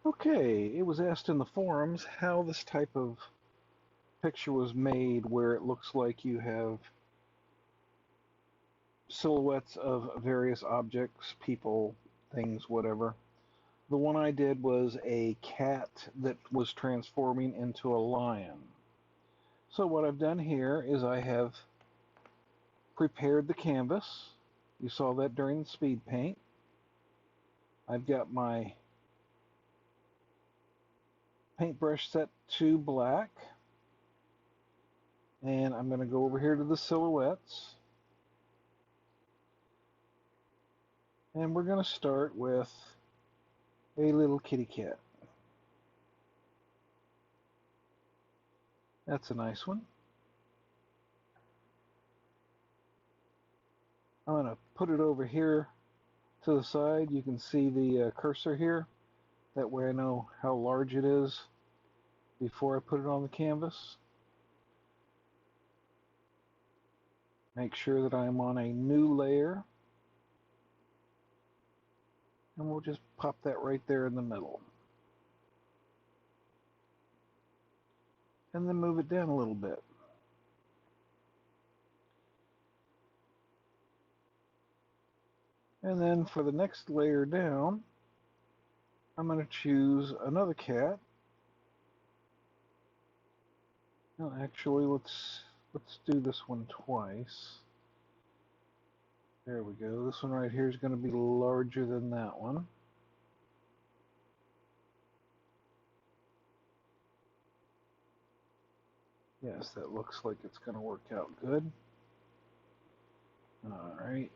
Okay, it was asked in the forums how this type of picture was made where it looks like you have silhouettes of various objects, people, things, whatever. The one I did was a cat that was transforming into a lion. So what I've done here is I have prepared the canvas. You saw that during the speed paint. I've got my paintbrush set to black. And I'm going to go over here to the silhouettes. And we're going to start with a little kitty cat. That's a nice one. I'm going to put it over here to the side. You can see the cursor here. That way I know how large it is before I put it on the canvas. Make sure that I'm on a new layer. And we'll just pop that right there in the middle. And then move it down a little bit. And then for the next layer down, I'm going to choose another cat. No, actually, let's do this one twice. There we go. This one right here is going to be larger than that one. Yes, that looks like it's going to work out good. Alright.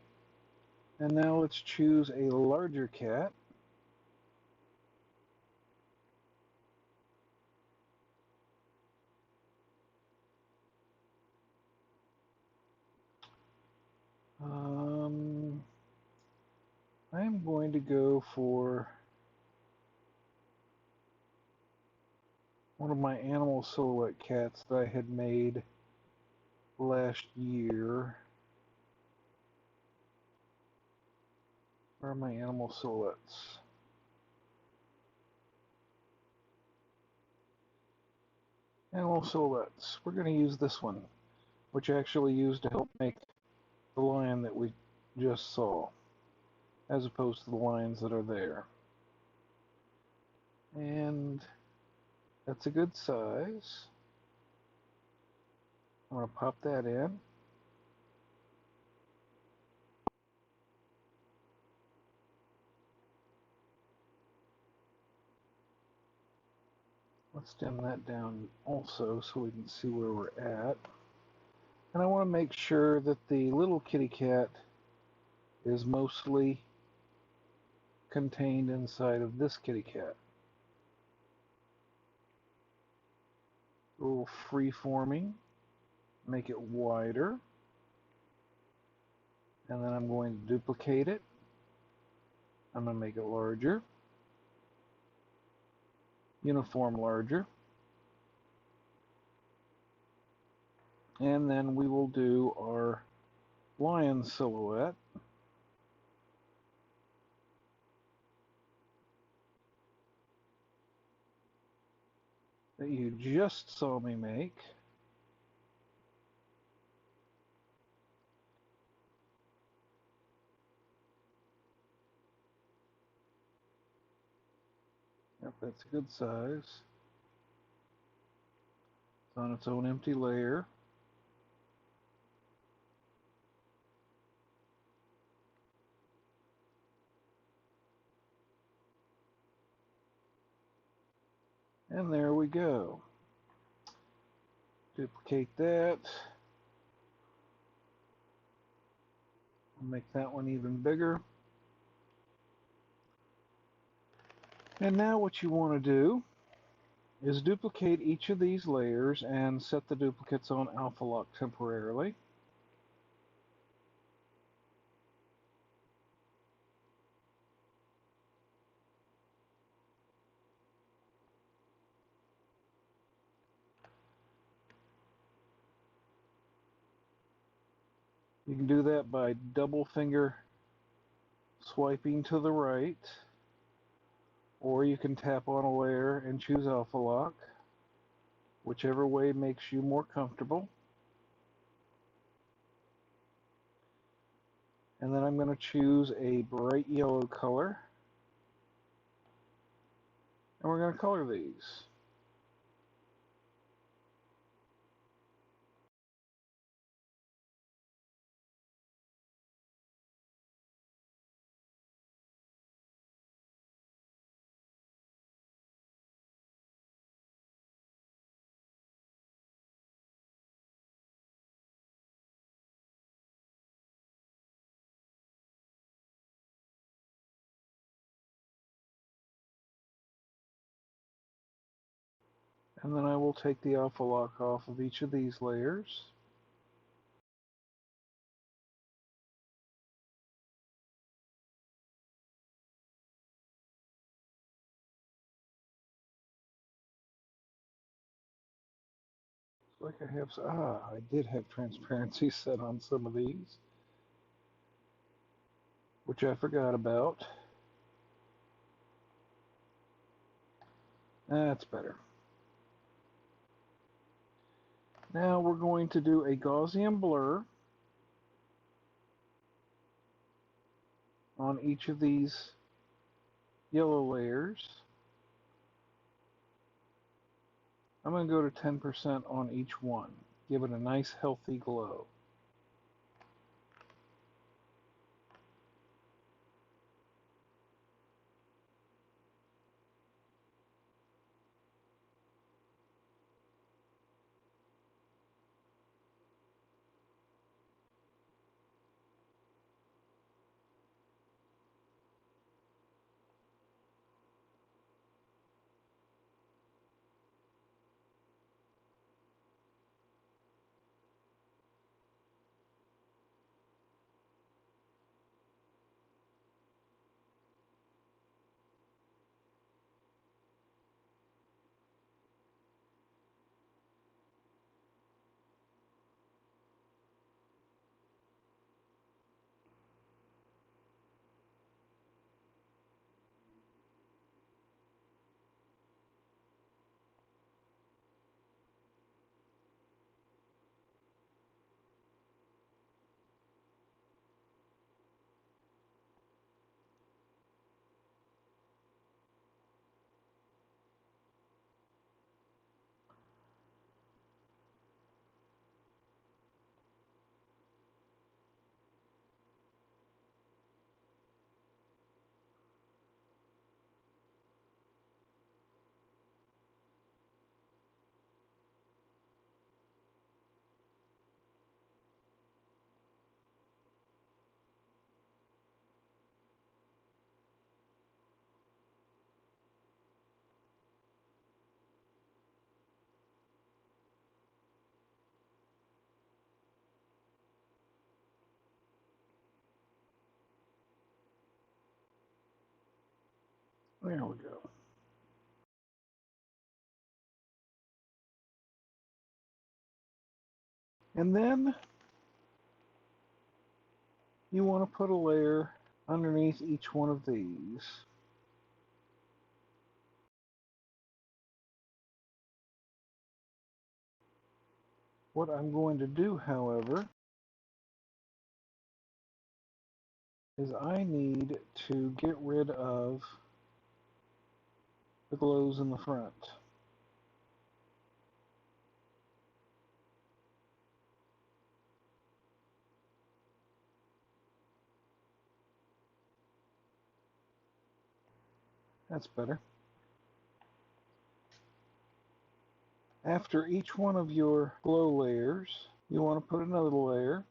And now let's choose a larger cat. I'm going to go for one of my animal silhouette cats that I had made last year. Where are my animal silhouettes? Animal silhouettes. We're going to use this one, which I actually used to help make the lion that we just saw, as opposed to the lions that are there. And that's a good size. I'm going to pop that in. Let's dim that down also so we can see where we're at. And I want to make sure that the little kitty cat is mostly contained inside of this kitty cat. A little free-forming. Make it wider. And then I'm going to duplicate it. I'm going to make it larger. Uniform larger. And then we will do our lion silhouette. That you just saw me make. Yep, that's a good size. It's on its own empty layer. And there we go. Duplicate that. I'll make that one even bigger. And now what you want to do is duplicate each of these layers and set the duplicates on alpha lock temporarily. You can do that by double finger swiping to the right, Or you can tap on a layer and choose Alpha Lock, whichever way makes you more comfortable. And then I'm going to choose a bright yellow color. And we're going to color these. And then I will take the Alpha Lock off of each of these layers. Like I did have transparency set on some of these, which I forgot about. That's better. Now we're going to do a Gaussian blur on each of these yellow layers. I'm going to go to 10% on each one. Give it a nice healthy glow. There we go. And then you want to put a layer underneath each one of these. What I'm going to do, however, is I need to get rid of the glows in the front. That's better. After each one of your glow layers, you want to put another layer.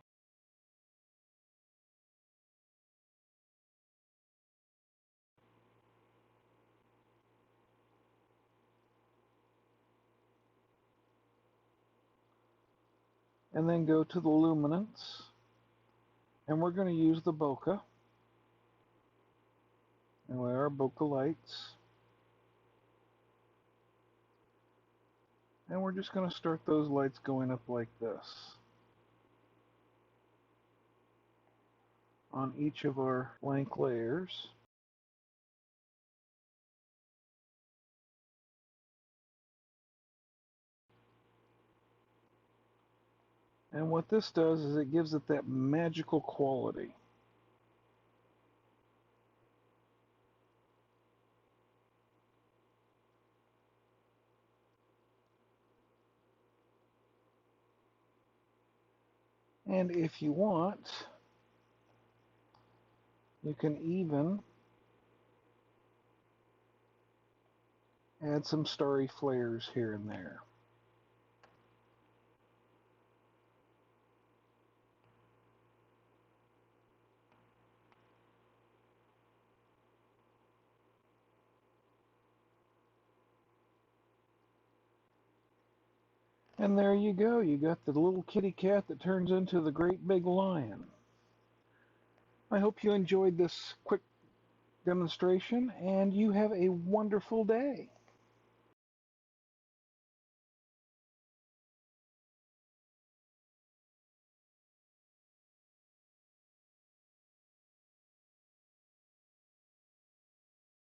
And then go to the luminance. And we're going to use the bokeh. And we are bokeh lights. And we're just going to start those lights going up like this on each of our blank layers. And what this does is it gives it that magical quality. And if you want, you can even add some starry flares here and there. And there you go. You got the little kitty cat that turns into the great big lion. I hope you enjoyed this quick demonstration and you have a wonderful day.